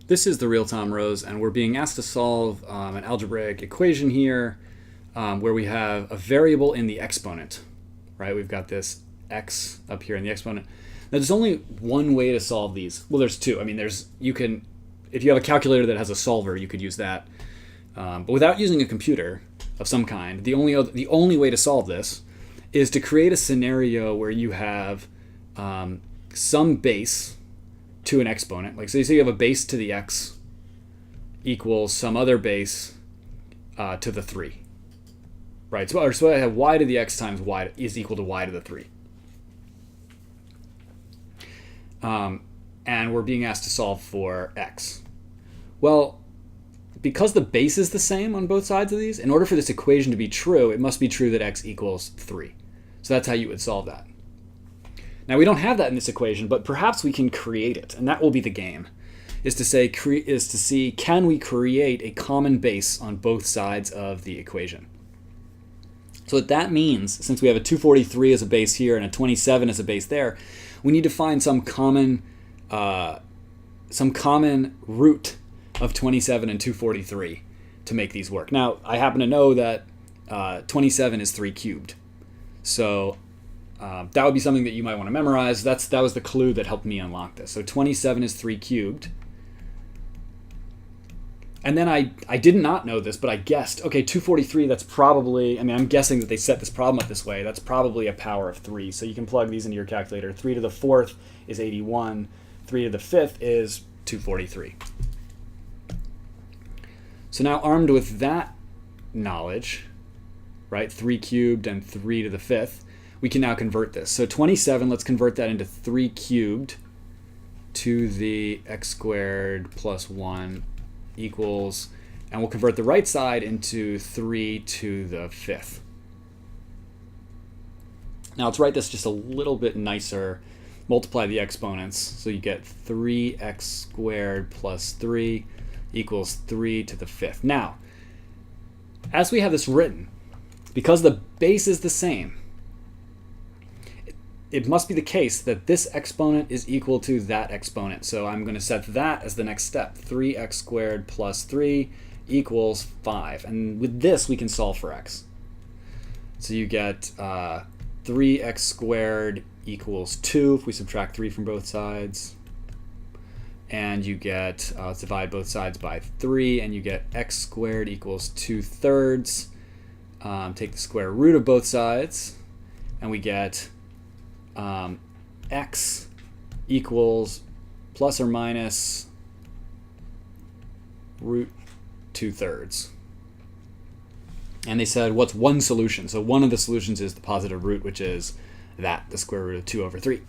This is the real-time rows, and we're being asked to solve an algebraic equation here where we have a variable in the exponent, right? We've got this x up here in the exponent. Now, there's only one way to solve these. Well, there's two. I mean, if you have a calculator that has a solver, you could use that. But without using a computer of some kind, the only way to solve this is to create a scenario where you have some base to an exponent. Like, so you say you have a base to the x equals some other base to the 3. Right? So I have y to the x times y is equal to y to the 3. And we're being asked to solve for x. Well, because the base is the same on both sides of these, in order for this equation to be true, it must be true that x equals 3. So that's how you would solve that. Now, we don't have that in this equation, but perhaps we can create it, and that will be the game, is to see can we create a common base on both sides of the equation. So what that means, since we have a 243 as a base here and a 27 as a base there, we need to find some common root of 27 and 243 to make these work. Now, I happen to know that 27 is 3 cubed. So that would be something that you might want to memorize. That was the clue that helped me unlock this. So 27 is 3 cubed. And then I did not know this, but I guessed, okay, 243, that's probably, I'm guessing that they set this problem up this way. That's probably a power of 3. So you can plug these into your calculator. 3 to the 4th is 81. 3 to the 5th is 243. So now, armed with that knowledge, right, 3 cubed and 3 to the 5th, we can now convert this. So 27, let's convert that into 3 cubed to the x squared plus 1 equals, and we'll convert the right side into 3 to the 5th. Now let's write this just a little bit nicer. Multiply the exponents, so you get 3x squared plus 3 equals 3 to the 5th. Now, as we have this written, because the base is the same, it must be the case that this exponent is equal to that exponent. So I'm going to set that as the next step. 3x squared plus 3 equals 5. And with this, we can solve for x. So you get 3x squared equals 2 if we subtract 3 from both sides. And you get, let's divide both sides by 3, and you get x squared equals 2/3. Take the square root of both sides, and we get x equals plus or minus root 2/3. And they said, what's one solution? So one of the solutions is the positive root, which is that, the square root of 2/3.